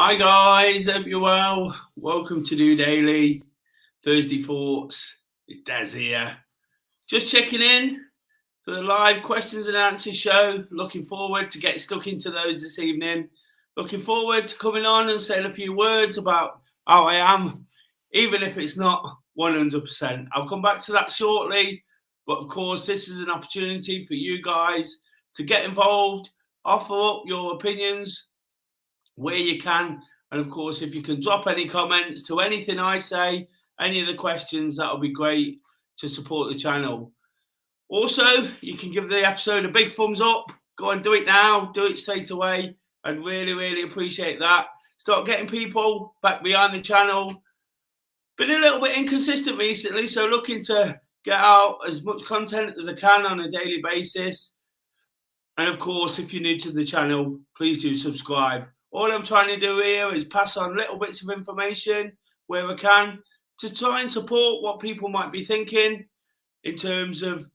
Hi guys, hope you're well. Welcome to DOdaily Thursday Thoughts. It's Des here. Just checking in for the live questions and answers show. Looking forward to getting stuck into those this evening. Looking forward to coming on and saying a few words about how I am, even if it's not 100%. I'll come back to that shortly. But of course, this is an opportunity for you guys to get involved, offer up your opinions where you can. And of course, if you can drop any comments to anything I say, any of the questions, that'll be great to support the channel. Also, you can give the episode a big thumbs up. Go and do it now. Do it straight away. I'd really appreciate that. Start getting people back behind the channel. Been a little bit inconsistent recently, so looking to get out as much content as I can on a daily basis. And of course, if you're new to the channel, please do subscribe. All I'm trying to do here is pass on little bits of information where I can to try and support what people might be thinking in terms of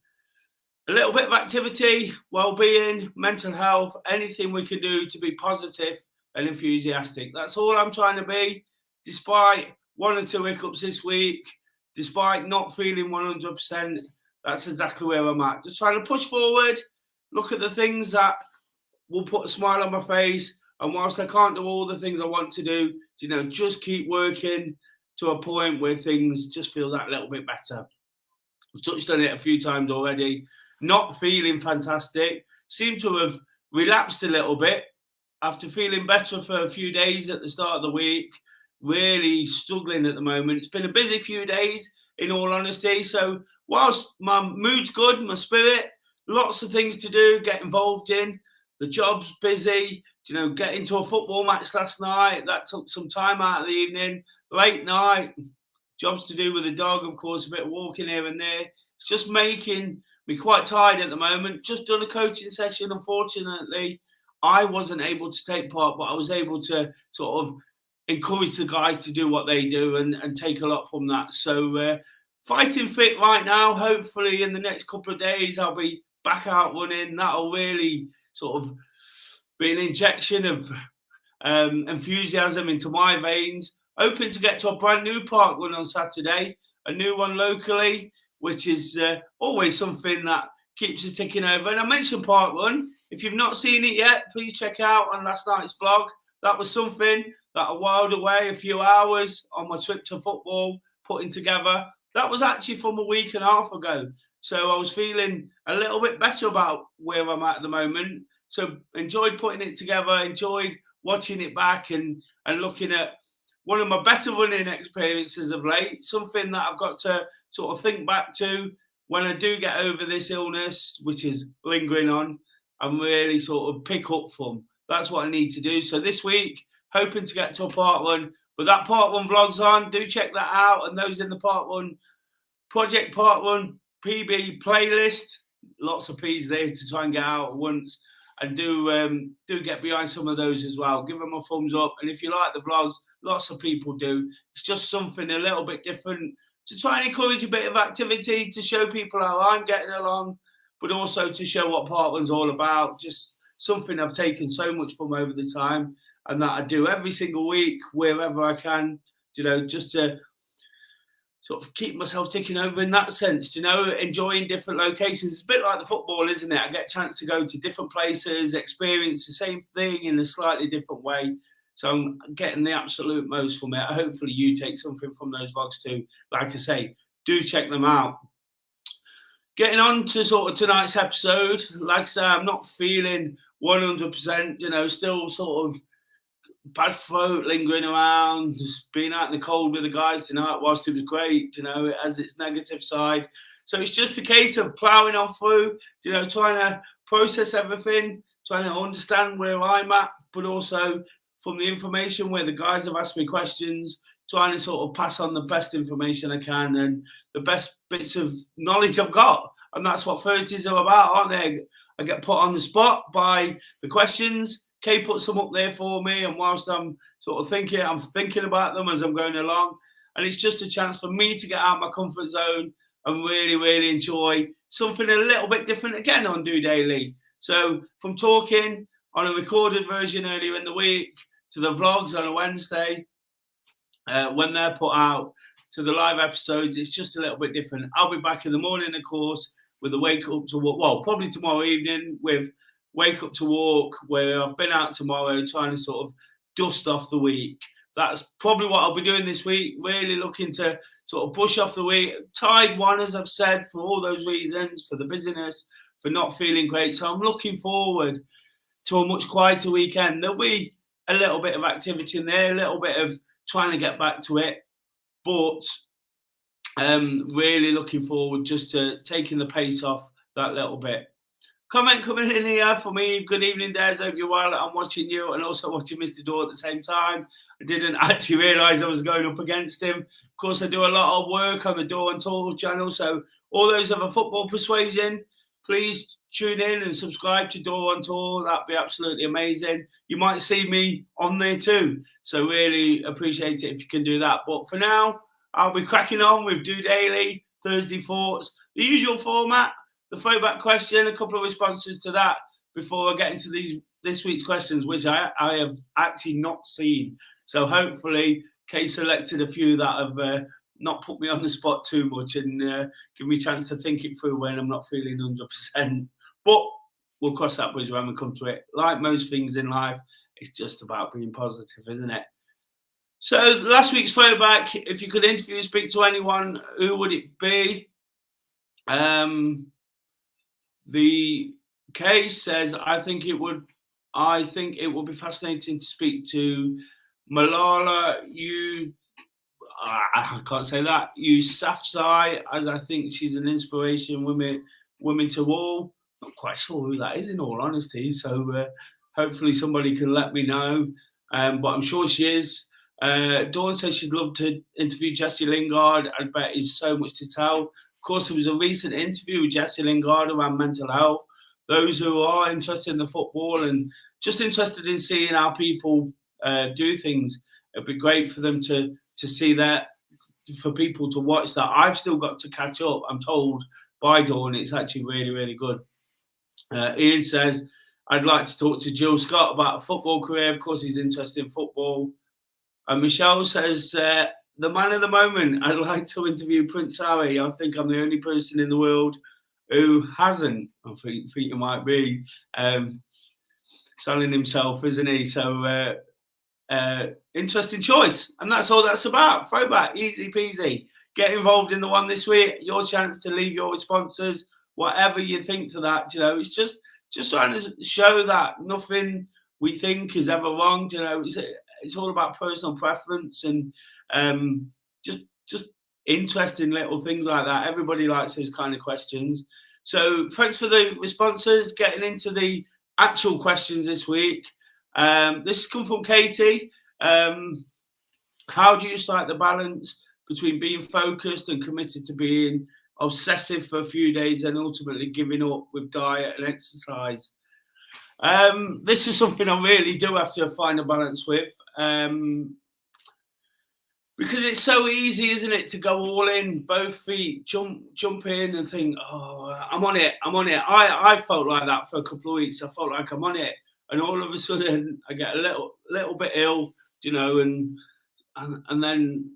a little bit of activity, well-being, mental health, anything we can do to be positive and enthusiastic. That's all I'm trying to be, despite one or two hiccups this week, despite not feeling 100%. That's exactly where I'm at. Just trying to push forward, look at the things that will put a smile on my face. And whilst I can't do all the things I want to do, just keep working to a point where things just feel that little bit better. I've touched on it a few times already. Not feeling fantastic. Seem to have relapsed a little bit after feeling better for a few days at the start of the week. Really struggling at the moment. It's been a busy few days, in all honesty. So whilst my mood's good, my spirit, lots of things to do, get involved in. The job's busy. Getting to a football match last night, that took some time out of the evening. Late night, jobs to do with the dog, of course, a bit of walking here and there. It's just making me quite tired at the moment. Just done a coaching session. Unfortunately, I wasn't able to take part, but I was able to sort of encourage the guys to do what they do and take a lot from that. So fighting fit right now. Hopefully in the next couple of days, I'll be back out running. That'll really sort of be an injection of enthusiasm into my veins. Hoping to get to a brand new park run on Saturday, a new one locally, which is always something that keeps us ticking over. And I mentioned park run. If you've not seen it yet, please check out on last night's vlog. That was something that I whiled away a few hours on my trip to football, putting together. That was actually from a week and a half ago. So I was feeling a little bit better about where I'm at the moment. So enjoyed putting it together, enjoyed watching it back and looking at one of my better running experiences of late, something that I've got to sort of think back to when I do get over this illness, which is lingering on, and really sort of pick up from. That's what I need to do. So this week, hoping to get to a part one, but that part one vlog's on. Do check that out. And those in the part one, Project Part One PB playlist, lots of P's there to try and get out at once. And do get behind some of those as well. Give them a thumbs up. And if you like the vlogs, lots of people do. It's just something a little bit different to try and encourage a bit of activity, to show people how I'm getting along, but also to show what Part One's all about. Just something I've taken so much from over the time and that I do every single week, wherever I can, just to sort of keep myself ticking over in that sense, enjoying different locations. It's a bit like the football, isn't it? I get a chance to go to different places, experience the same thing in a slightly different way. So I'm getting the absolute most from it. Hopefully you take something from those vlogs too. Like I say, do check them out. Getting on to sort of tonight's episode. Like I say, I'm not feeling 100%, still sort of bad throat lingering around, just being out in the cold with the guys tonight, whilst it was great, it has its negative side. So it's just a case of ploughing on through, trying to process everything, trying to understand where I'm at, but also from the information where the guys have asked me questions, trying to sort of pass on the best information I can and the best bits of knowledge I've got. And that's what Thursdays are about, aren't they? I get put on the spot by the questions. Kay put some up there for me, and whilst I'm sort of thinking about them as I'm going along. And it's just a chance for me to get out of my comfort zone and really enjoy something a little bit different again on DOdaily. So from talking on a recorded version earlier in the week to the vlogs on a Wednesday. When they're put out to the live episodes, it's just a little bit different. I'll be back in the morning, of course, with the wake up to walk. Well, probably tomorrow evening with wake up to walk, where I've been out tomorrow trying to sort of dust off the week. That's probably what I'll be doing this week, really looking to sort of push off the week. Tied one, as I've said, for all those reasons, for the busyness, for not feeling great. So I'm looking forward to a much quieter weekend. There'll be a little bit of activity in there, a little bit of trying to get back to it, but really looking forward just to taking the pace off that little bit. Comment coming in here for me. Good evening, Des. Hope you're well. I'm watching you and also watching Mr. Daw at the same time. I didn't actually realise I was going up against him. Of course, I do a lot of work on the Daw and Tall channel, so all those of a football persuasion, please tune in and subscribe to Daw on Tour. That'd be absolutely amazing. You might see me on there too. So really appreciate it if you can do that. But for now, I'll be cracking on with DOdaily, Thursday Thoughts, the usual format, the throwback question, a couple of responses to that before I get into this week's questions, which I have actually not seen. So hopefully Kay selected a few that have not put me on the spot too much and give me a chance to think it through when I'm not feeling 100%. But we'll cross that bridge when we come to it. Like most things in life, it's just about being positive, isn't it? So last week's throwback, if you could interview and speak to anyone, who would it be? The case says, I think it would be fascinating to speak to Malala I can't say that. Yousafzai, as I think she's an inspiration, women to all. Not quite sure who that is, in all honesty. So hopefully somebody can let me know. But I'm sure she is. Dawn says she'd love to interview Jesse Lingard. I bet he's so much to tell. Of course, there was a recent interview with Jesse Lingard around mental health. Those who are interested in the football and just interested in seeing how people do things, it'd be great for them to see that, for people to watch that. I've still got to catch up, I'm told by Dawn. It's actually really, really good. Ian says, I'd like to talk to Jill Scott about a football career. Of course, he's interested in football. And Michelle says, the man of the moment, I'd like to interview Prince Harry. I think I'm the only person in the world who hasn't. I think it might be selling himself, isn't he? So interesting choice. And that's all that's about. Throwback, easy peasy. Get involved in the one this week. Your chance to leave your responses, whatever you think to that. You know, it's just trying to show that nothing we think is ever wrong. You know, it's all about personal preference and just interesting little things like that. Everybody likes those kind of questions. So thanks for the responses. Getting into the actual questions this week. This has come from Katie. How do you strike the balance between being focused and committed to being obsessive for a few days and ultimately giving up with diet and exercise? This is something I really do have to find a balance with. Because it's so easy, isn't it, to go all in, both feet, jump in and think, oh, I'm on it. I felt like that for a couple of weeks. I felt like I'm on it. And all of a sudden I get a little bit ill, you know, and then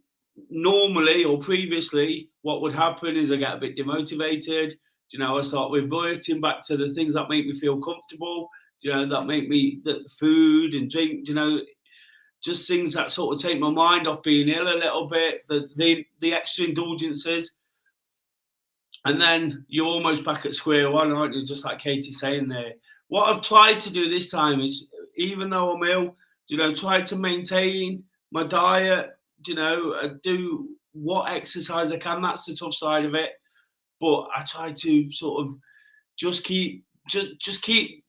normally or previously what would happen is I get a bit demotivated. You know, I start reverting back to the things that make me feel comfortable, you know, that make me, the food and drink, you know, just things that sort of take my mind off being ill a little bit, the extra indulgences. And then you're almost back at square one, aren't you? Just like Katie's saying there. What I've tried to do this time is, even though I'm ill, you know, try to maintain my diet, you know, do what exercise I can. That's the tough side of it. But I try to sort of just keep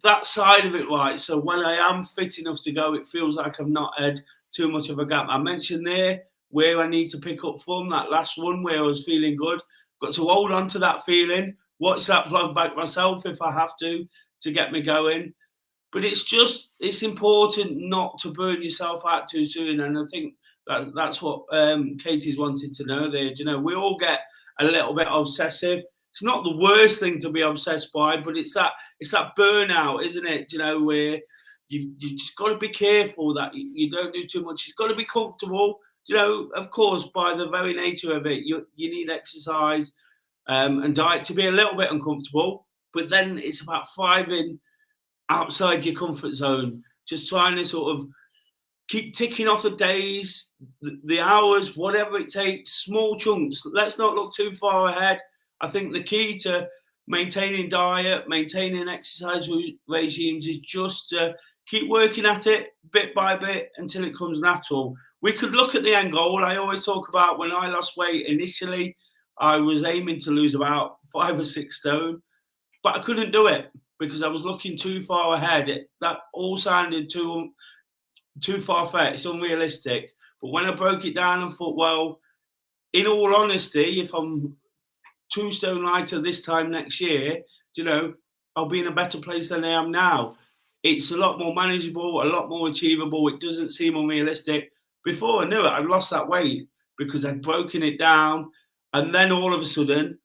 that side of it right. So when I am fit enough to go, it feels like I've not had too much of a gap. I mentioned there where I need to pick up from that last run where I was feeling good. Got to hold on to that feeling, watch that vlog back myself if I have to get me going. But it's important not to burn yourself out too soon. And I think that's what Katie's wanted to know there. You know, we all get a little bit obsessive. It's not the worst thing to be obsessed by, but it's that burnout, isn't it? You know, where you just got to be careful that you don't do too much. It's got to be comfortable. Of course, by the very nature of it, you need exercise and diet to be a little bit uncomfortable. But then it's about thriving outside your comfort zone, just trying to sort of keep ticking off the days, the hours, whatever it takes, small chunks. Let's not look too far ahead. I think the key to maintaining diet, maintaining exercise regimes is just to keep working at it bit by bit until it comes natural. We could look at the end goal. I always talk about when I lost weight initially, I was aiming to lose about 5 or 6 stone, but I couldn't do it because I was looking too far ahead. That all sounded too far-fetched, unrealistic. But when I broke it down and thought, well, in all honesty, if I'm 2 stone lighter this time next year, I'll be in a better place than I am now. It's a lot more manageable, a lot more achievable. It doesn't seem unrealistic. Before I knew it, I'd lost that weight because I'd broken it down. And then all of a sudden,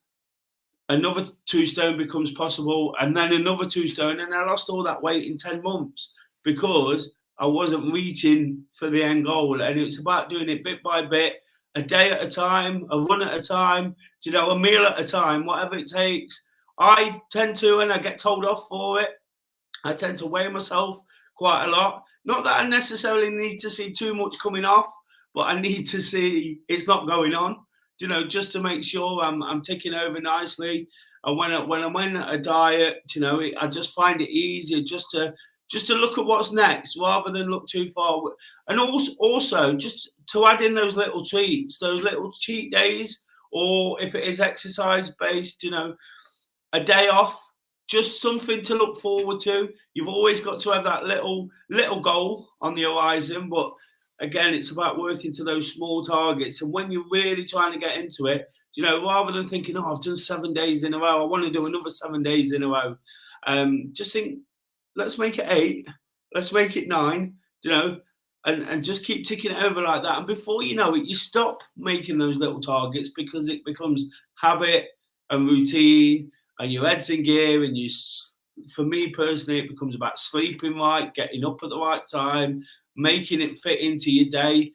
another 2 stone becomes possible, and then another 2 stone. And I lost all that weight in 10 months because I wasn't reaching for the end goal. And it's about doing it bit by bit, a day at a time, a run at a time, a meal at a time, whatever it takes. I tend to, and I get told off for it, I tend to weigh myself quite a lot. Not that I necessarily need to see too much coming off, but I need to see it's not going on, just to make sure I'm ticking over nicely. And when I'm in a diet, I just find it easier just to look at what's next rather than look too far. And also just to add in those little treats, those little cheat days, or if it is exercise based, a day off, just something to look forward to. You've always got to have that little goal on the horizon, but again, it's about working to those small targets. And when you're really trying to get into it, rather than thinking, oh, I've done 7 days in a row, I want to do another 7 days in a row. Just think, let's make it 8, let's make it 9, and just keep ticking it over like that. And before you know it, you stop making those little targets because it becomes habit and routine, and your head's in gear. And for me personally, it becomes about sleeping right, getting up at the right time, making it fit into your day,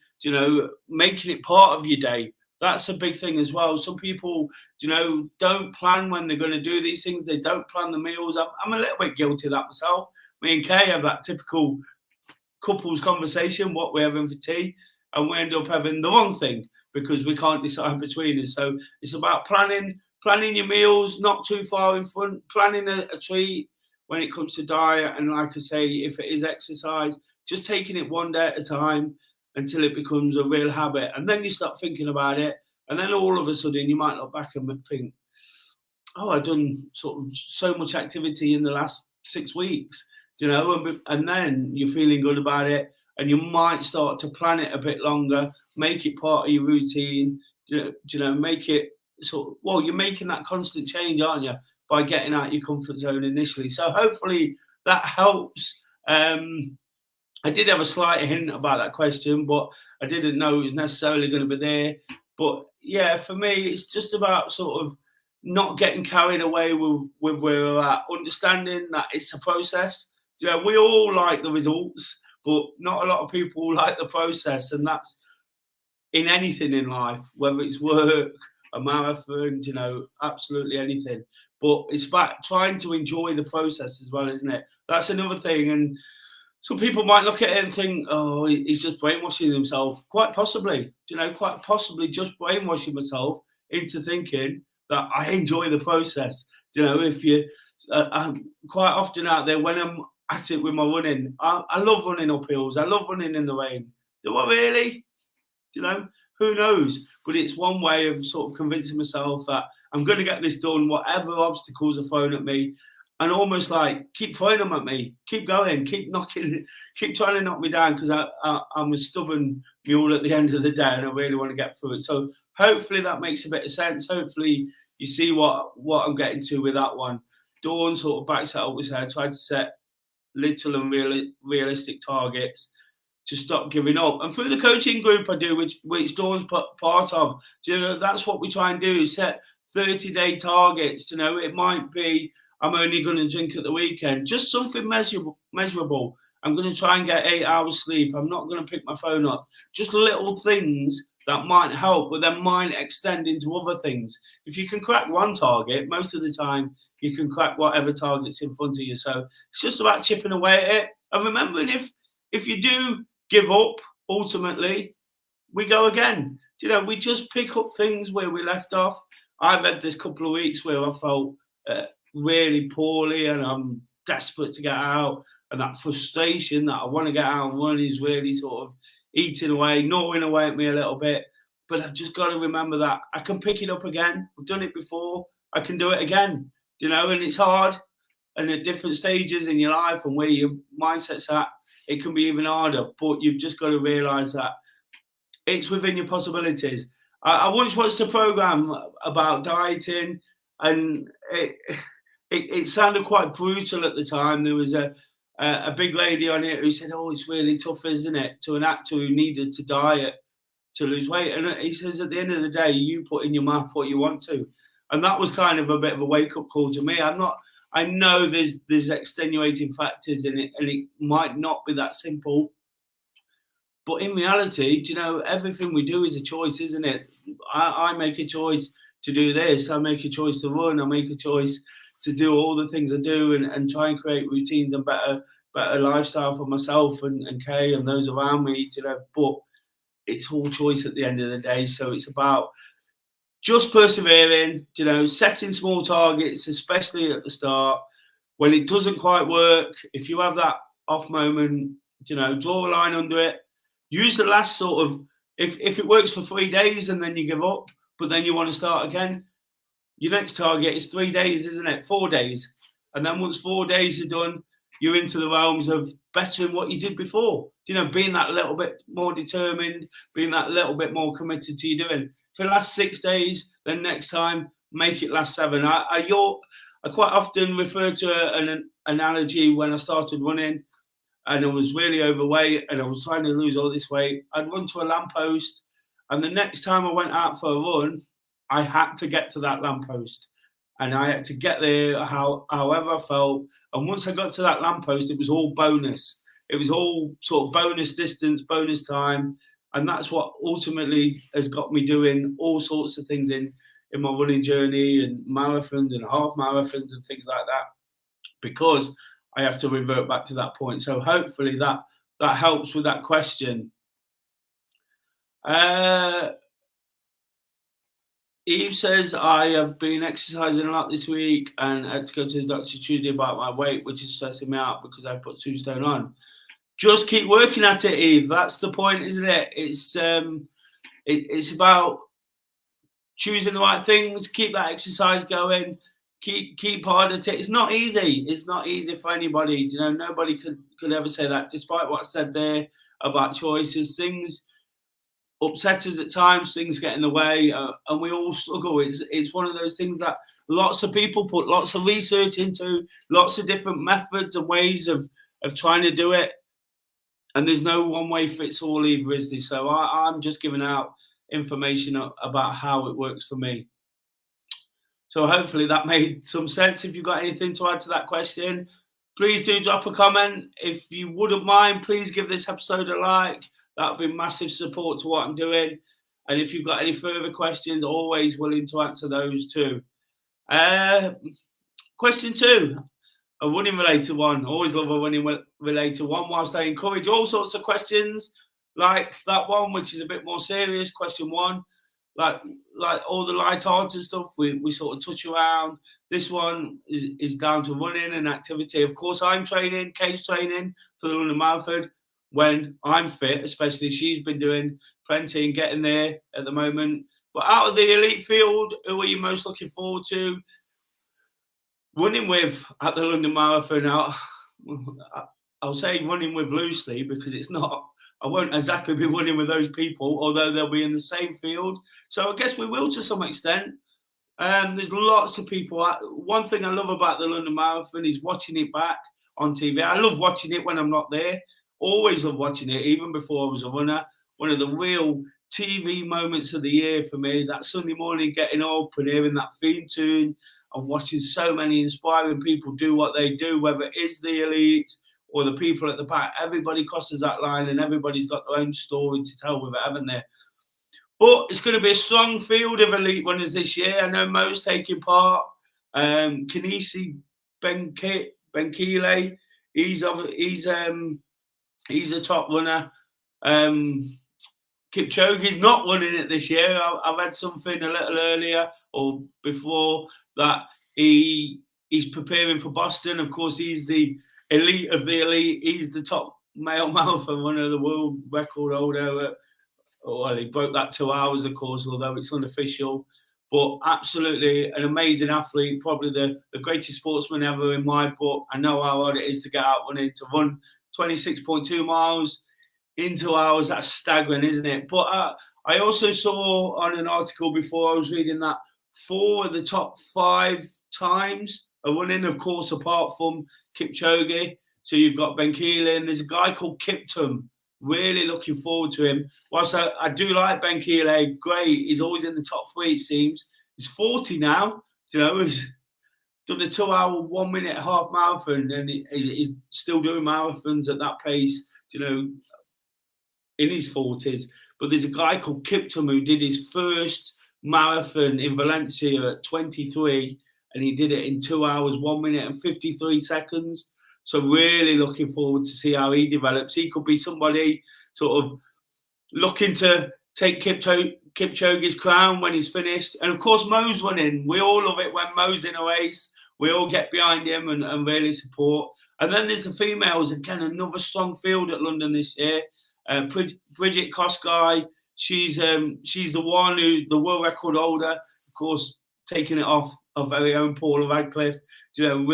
making it part of your day. That's a big thing as well. Some people, don't plan when they're going to do these things. They don't plan the meals. I'm a little bit guilty of that myself. Me and Kay have that typical couples conversation, what we're having for tea, and we end up having the wrong thing because we can't decide between us. So it's about planning your meals, not too far in front, planning a treat when it comes to diet. And like I say, if it is exercise, just taking it one day at a time until it becomes a real habit. And then you start thinking about it. And then all of a sudden you might look back and think, oh, I've done sort of so much activity in the last 6 weeks, and then you're feeling good about it. And you might start to plan it a bit longer, make it part of your routine, make it you're making that constant change, aren't you, by getting out your comfort zone initially. So hopefully that helps. I did have a slight hint about that question, but I didn't know it was necessarily going to be there. But yeah, for me, it's just about sort of not getting carried away with where we're at, understanding that it's a process. We all like the results, but not a lot of people like the process. And that's in anything in life, whether it's work, a marathon, absolutely anything. But it's about trying to enjoy the process as well, isn't it? That's another thing. And some people might look at it and think, oh, he's just brainwashing himself. Quite possibly, just brainwashing myself into thinking that I enjoy the process. If you, I'm quite often out there when I'm at it with my running, I love running up hills. I love running in the rain. Do I really? Who knows? But it's one way of sort of convincing myself that I'm going to get this done, whatever obstacles are thrown at me. And almost like, keep throwing them at me, keep going, keep trying to knock me down, because I'm a stubborn mule at the end of the day and I really want to get through it. So hopefully that makes a bit of sense. Hopefully you see what I'm getting to with that one. Dawn sort of backs that up with her. I tried to set little and realistic targets to stop giving up. And through the coaching group I do, which Dawn's part of, that's what we try and do, set 30-day targets. It might be, I'm only going to drink at the weekend, just something measurable. I'm going to try and get 8 hours sleep. I'm not going to pick my phone up. Just little things that might help, but then might extend into other things. If you can crack one target, most of the time you can crack whatever target's in front of you. So it's just about chipping away at it and remembering if you do give up, ultimately we go again. We just pick up things where we left off. I've had this couple of weeks where I felt really poorly and I'm desperate to get out, and that frustration that I want to get out and run is really sort of eating away, gnawing away at me a little bit. But I've just got to remember that I can pick it up again. I've done it before. I can do it again, and it's hard. And at different stages in your life and where your mindset's at, it can be even harder. But you've just got to realise that it's within your possibilities. I once watched a program about dieting, and it sounded quite brutal at the time. There was a big lady on it who said, "Oh, it's really tough, isn't it, to an actor who needed to diet to lose weight?" And he says, at the end of the day, you put in your mouth what you want to. And that was kind of a bit of a wake-up call to me. I know there's extenuating factors in it, and it might not be that simple. But in reality, everything we do is a choice, isn't it? I make a choice to do this. I make a choice to run. I make a choice to do all the things I do and try and create routines and better lifestyle for myself and Kay and those around me, but it's all choice at the end of the day. So it's about just persevering, setting small targets, especially at the start. When it doesn't quite work, if you have that off moment, draw a line under it. Use the last sort of, if it works for 3 days and then you give up, but then you want to start again, your next target is 3 days, isn't it? 4 days. And then once 4 days are done, you're into the realms of bettering what you did before. Being that little bit more determined, being that little bit more committed to your doing. For the last 6 days, then next time, make it last 7. I quite often refer to an analogy when I started running and I was really overweight and I was trying to lose all this weight. I'd run to a lamppost, and the next time I went out for a run, I had to get to that lamppost, and I had to get there however I felt. And once I got to that lamppost, it was all bonus. It was all sort of bonus distance, bonus time. And that's what ultimately has got me doing all sorts of things in my running journey and marathons and half marathons and things like that, because I have to revert back to that point. So hopefully that helps with that question. Eve says, I have been exercising a lot this week and had to go to the doctor Tuesday about my weight, which is stressing me out because I put 2 stone on. Just keep working at it, Eve. That's the point, isn't it? It's about choosing the right things, keep that exercise going, keep hard at it. It's not easy. It's not easy for anybody. Nobody could ever say that, despite what I said there about choices. Things upset us at times, things get in the way, and we all struggle. It's one of those things that lots of people put lots of research into, lots of different methods and ways of trying to do it. And there's no one way fits all either, is there? So I'm just giving out information about how it works for me. So hopefully that made some sense. If you've got anything to add to that question, please do drop a comment. If you wouldn't mind, please give this episode a like. That would be massive support to what I'm doing. And if you've got any further questions, always willing to answer those too. Question 2. A running related one. Always love a running related one, whilst I encourage all sorts of questions like that one, which is a bit more serious. Question 1, like all the light-hearted stuff we sort of touch around. This one is down to running and activity. Of course, I'm training, Kate's training for the London Marathon when I'm fit, especially she's been doing plenty and getting there at the moment. But out of the elite field, who are you most looking forward to running with at the London Marathon? I'll say running with loosely, because it's not, I won't exactly be running with those people, although they'll be in the same field. So I guess we will to some extent. There's lots of people. One thing I love about the London Marathon is watching it back on TV. I love watching it when I'm not there. Always love watching it, even before I was a runner. One of the real TV moments of the year for me, that Sunday morning getting up and hearing that theme tune and watching so many inspiring people do what they do, whether it is the elites, or the people at the back. Everybody crosses that line, and everybody's got their own story to tell with it, haven't they? But it's going to be a strong field of elite runners this year. I know Mo's taking part. Kanisi Benkile, he's a top runner. Kipchoge's not running it this year. I read something a little earlier or before that he's preparing for Boston. Of course, he's the elite of the elite. He's the top male marathon runner, the world record holder. Well, he broke that 2 hours, of course, although it's unofficial. But absolutely an amazing athlete, probably the greatest sportsman ever in my book. I know how hard it is to get out running, to run 26.2 miles in 2 hours. That's staggering, isn't it? But I also saw on an article before I was reading that 4 of the top 5 times are running, of course, apart from Kipchoge. So you've got Benkile, and there's a guy called Kiptum. Really looking forward to him. Whilst I do like Benkile, great. He's always in the top 3, it seems. He's 40 now. You know, he's done a 2 hour, 1 minute half marathon, and he's still doing marathons at that pace, you know, in his 40s. But there's a guy called Kiptum who did his first marathon in Valencia at 23, and he did it in 2 hours, 1 minute and 53 seconds. So really looking forward to see how he develops. He could be somebody sort of looking to take Kipchoge's crown when he's finished. And of course, Mo's running. We all love it when Mo's in a race. We all get behind him and really support. And then there's the females. Again, another strong field at London this year. Bridget Kosgei, she's the one who the world record holder. Of course, taking it off our very own Paula Radcliffe. You know,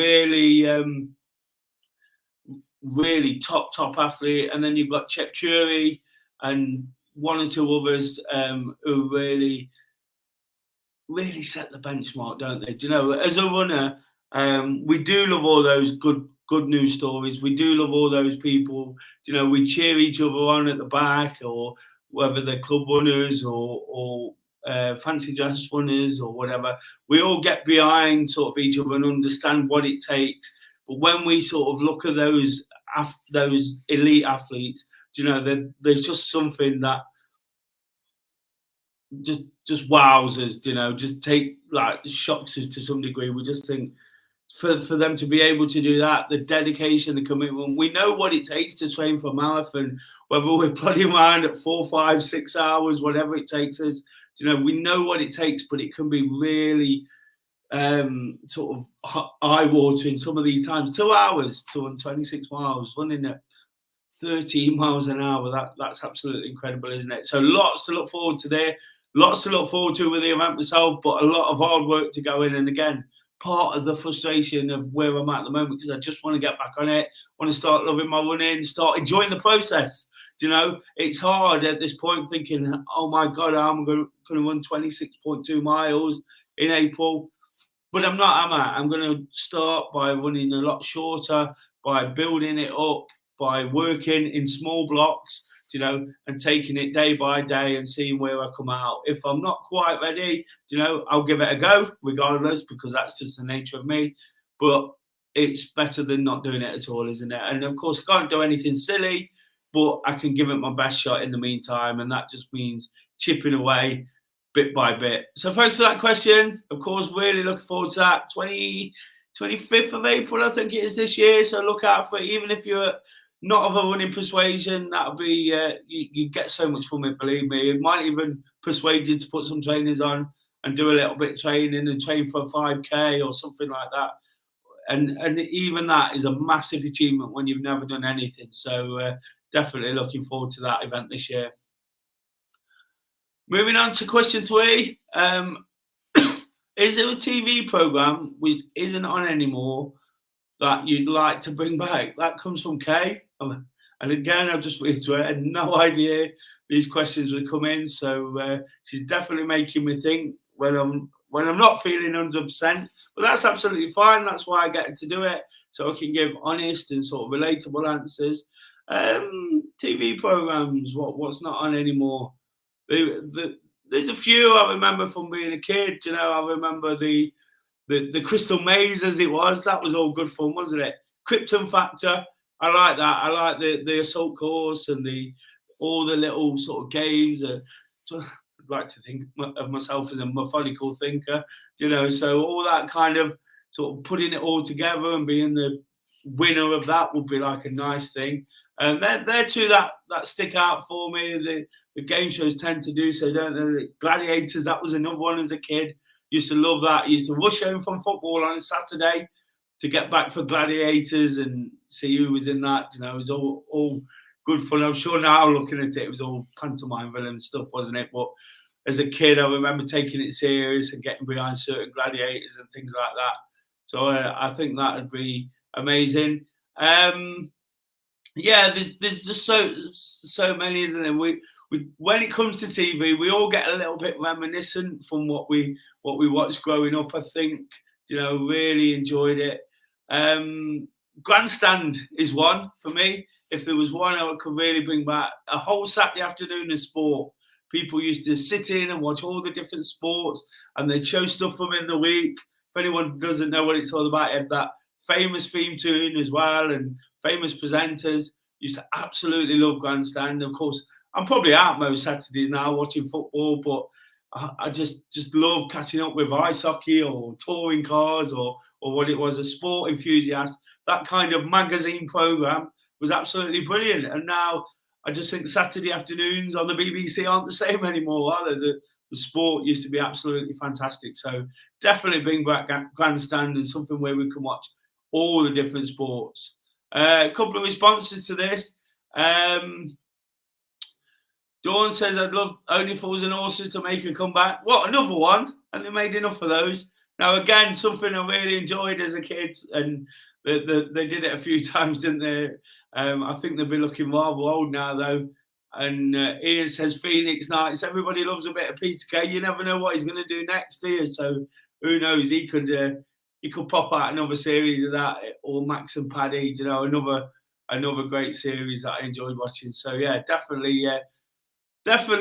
really top athlete. And then you've got Chepchuri and one or two others who really set the benchmark, don't they? Do you know, as a runner, we do love all those good news stories. We do love all those people. You know, we cheer each other on at the back, or whether they're club runners or fancy dress runners or whatever. We all get behind sort of each other and understand what it takes. But when we sort of look at those elite athletes, you know, there's just something that just wows us, you know, just shocks us to some degree. We just think for them to be able to do that, the dedication, the commitment, we know what it takes to train for a marathon, whether we're plodding around at 4, 5, 6 hours, whatever it takes us, you know, we know what it takes, but it can be really sort of eye-watering some of these times. 2 hours to run 26 miles, running at 13 miles an hour. That's absolutely incredible, isn't it? So lots to look forward to there. Lots to look forward to with the event myself, but a lot of hard work to go in. And again, part of the frustration of where I'm at the moment, because I just want to get back on it, want to start loving my running, start enjoying the process. You know, it's hard at this point thinking, oh my God, I'm going to run 26.2 miles in April. But I'm not, am I? I'm going to start by running a lot shorter, by building it up, by working in small blocks, you know, and taking it day by day and seeing where I come out. If I'm not quite ready, you know, I'll give it a go regardless, because that's just the nature of me. But it's better than not doing it at all, isn't it? And of course, I can't do anything silly, but I can give it my best shot in the meantime. And that just means chipping away bit by bit. So thanks for that question. Of course, really looking forward to that. 25th of April, I think it is this year. So look out for it. Even if you're not of a running persuasion, that'll be, you get so much from it, believe me. It might even persuade you to put some trainers on and do a little bit of training and train for a 5K or something like that. And even that is a massive achievement when you've never done anything. So definitely looking forward to that event this year. Moving on to question 3. Is there a TV program which isn't on anymore that you'd like to bring back? That comes from Kay. And again, I've just reiterated, I had no idea these questions would come in. So she's definitely making me think when I'm not feeling 100%. But that's absolutely fine. That's why I get to do it, so I can give honest and sort of relatable answers. TV programs, what's not on anymore? There's a few I remember from being a kid. You know, I remember the Crystal Maze as it was. That was all good fun, wasn't it? Krypton Factor. I like that. I like the assault course and all the little sort of games. So I'd like to think of myself as a methodical thinker, so all that kind of sort of putting it all together and being the winner of that would be like a nice thing. And they're two that stick out for me. The game shows tend to do so, don't they? Gladiators, that was another one as a kid. Used to love that. Used to rush home from football on a Saturday to get back for Gladiators and see who was in that. It was all good fun. I'm sure now looking at it was all pantomime villain stuff, wasn't it? But as a kid, I remember taking it serious and getting behind certain gladiators and things like that. So I think that would be amazing. Yeah, there's just so many, isn't there? We when it comes to TV, we all get a little bit reminiscent from what we watched growing up. I think really enjoyed it. Grandstand is one for me. If there was one I could really bring back, a whole Saturday afternoon of sport. People used to sit in and watch all the different sports, and they'd show stuff from in the week. If anyone doesn't know what it's all about, it had that famous theme tune as well, and famous presenters. Used to absolutely love Grandstand. Of course, I'm probably out most Saturdays now watching football, but I just love catching up with ice hockey or touring cars or what it was, a sport enthusiast. That kind of magazine program was absolutely brilliant. And now I just think Saturday afternoons on the BBC aren't the same anymore, are they? The sport used to be absolutely fantastic. So definitely bring back Grandstand and something where we can watch all the different sports. A couple of responses to this. Dawn says, I'd love Only Fools and Horses to make a comeback. What, another one? And they made enough of those. Now, again, something I really enjoyed as a kid, and they did it a few times, didn't they? I think they'll be looking rather old now, though. And Ian says, Phoenix Nights. Everybody loves a bit of Peter Kay. You never know what he's going to do next, do you? So who knows? He could pop out another series of that, or Max and Paddy. Another great series that I enjoyed watching. So yeah, definitely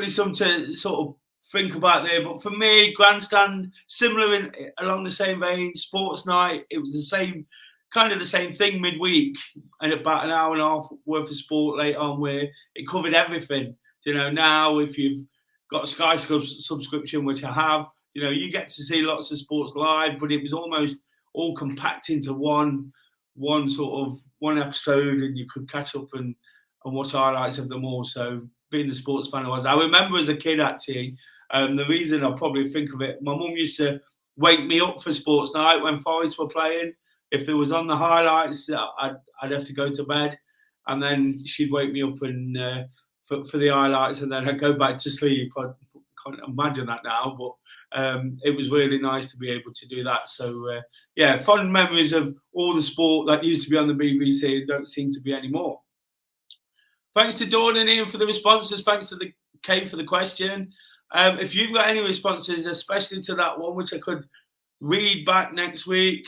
something to sort of think about there. But for me, Grandstand, similar along the same vein. Sports Night, it was the same thing midweek, and about an hour and a half worth of sport late on, where it covered everything. Now if you've got a Sky subscription, which I have, you get to see lots of sports live, but it was almost all compact into one episode, and you could catch up and watch highlights of them all. So being the sports fan I remember as a kid, actually, the reason I probably think of it, my mum used to wake me up for Sports Night when Forest were playing. If there was on the highlights, I'd have to go to bed, and then she'd wake me up and for the highlights, and then I'd go back to sleep. I can't imagine that now, but it was really nice to be able to do that. So yeah, fond memories of all the sport that used to be on the BBC and don't seem to be anymore. Thanks to Dawn and Ian for the responses. Thanks to the Kay for the question. If you've got any responses, especially to that one, which I could read back next week,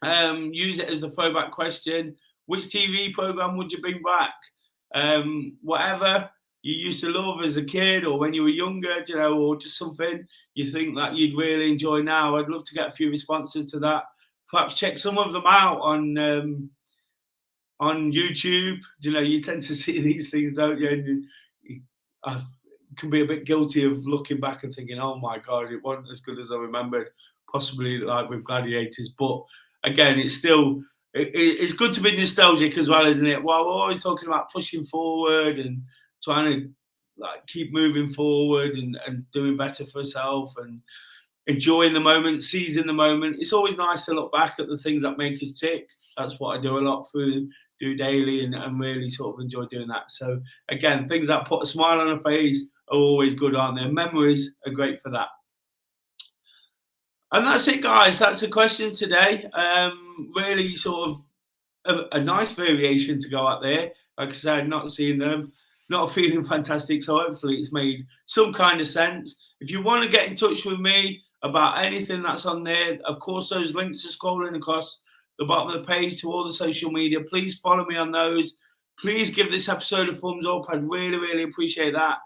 use it as the throwback question. Which TV program would you bring back? Whatever you used to love as a kid, or when you were younger, or just something you think that you'd really enjoy now. I'd love to get a few responses to that. Perhaps check some of them out on YouTube. You tend to see these things, don't you? And I can be a bit guilty of looking back and thinking, oh my God, it wasn't as good as I remembered, possibly like with Gladiators. But again, it's still, it's good to be nostalgic as well, isn't it? Well, we're always talking about pushing forward and trying to keep moving forward and doing better for yourself and enjoying the moment, seizing the moment. It's always nice to look back at the things that make us tick. That's what I do a lot through DOdaily, and really sort of enjoy doing that. So again, things that put a smile on a face are always good, aren't they? Memories are great for that. And that's it, guys. That's the questions today. Really sort of a nice variation to go out there. Like I said, not seeing them, not feeling fantastic. So hopefully it's made some kind of sense. If you want to get in touch with me about anything that's on there, of course, those links are scrolling across the bottom of the page to all the social media. Please follow me on those. Please give this episode a thumbs up. I'd really, really appreciate that.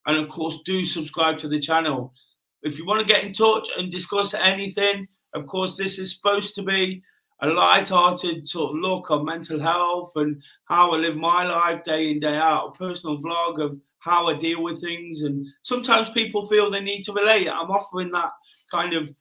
And of course, do subscribe to the channel. If you want to get in touch and discuss anything, of course, this is supposed to be a light-hearted sort of look on mental health and how I live my life day in, day out, a personal vlog of how I deal with things. And sometimes people feel they need to relate. I'm offering that kind of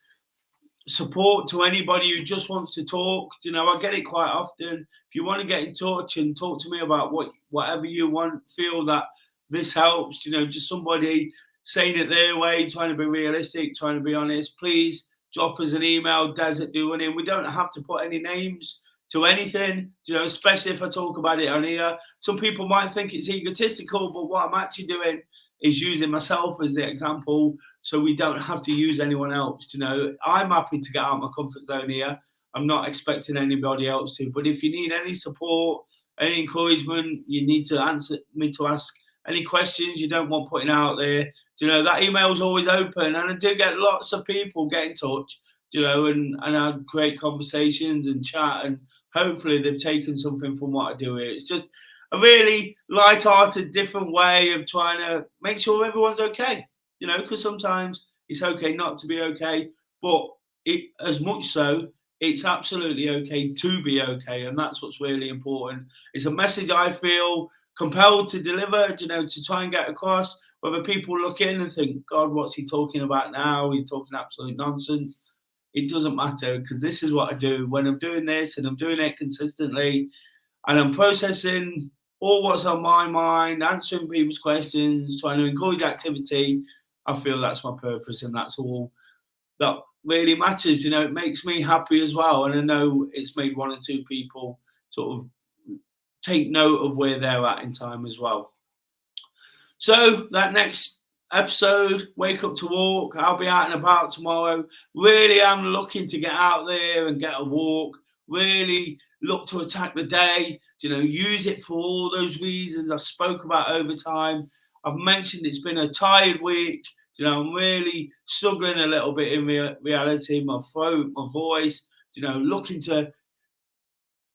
support to anybody who just wants to talk. You know, I get it quite often. If you want to get in touch and talk to me about whatever you want, feel that this helps, you know, just somebody saying it their way, trying to be realistic, trying to be honest, please drop us an email, DOdaily. We don't have to put any names to anything, you know, especially if I talk about it on here. Some people might think it's egotistical, but what I'm actually doing is using myself as the example, so we don't have to use anyone else. You know, I'm happy to get out of my comfort zone here. I'm not expecting anybody else to. But if you need any support, any encouragement, you need to ask any questions you don't want putting out there. You know, that email is always open, and I do get lots of people get in touch. You know, and have great conversations and chat, and hopefully they've taken something from what I do here. It's just a really light-hearted, different way of trying to make sure everyone's okay. You know, because sometimes it's okay not to be okay, but as much so, it's absolutely okay to be okay, and that's what's really important. It's a message I feel compelled to deliver, you know, to try and get across. Whether people look in and think, God, what's he talking about now? He's talking absolute nonsense. It doesn't matter, because this is what I do. When I'm doing this and I'm doing it consistently and I'm processing all what's on my mind, answering people's questions, trying to encourage activity, I feel that's my purpose, and that's all that really matters. You know, it makes me happy as well. And I know it's made one or two people sort of take note of where they're at in time as well. So that next episode, Wake Up to Walk, I'll be out and about tomorrow. Really am looking to get out there and get a walk, really look to attack the day, you know, use it for all those reasons I've spoke about over time. I've mentioned it's been a tired week. You know, I'm really struggling a little bit in reality, my throat, my voice, you know, looking to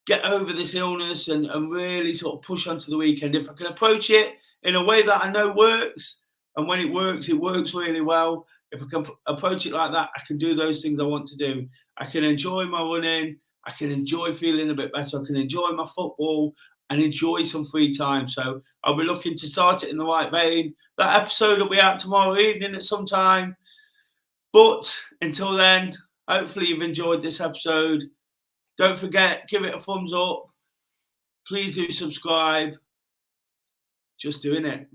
get over this illness and really sort of push onto the weekend. If I can approach it in a way that I know works, and when it works really well. If I can approach it like that, I can do those things I want to do. I can enjoy my running. I can enjoy feeling a bit better. I can enjoy my football and enjoy some free time. So I'll be looking to start it in the right vein. That episode will be out tomorrow evening at some time. But until then, hopefully you've enjoyed this episode. Don't forget, give it a thumbs up. Please do subscribe. Just doing it.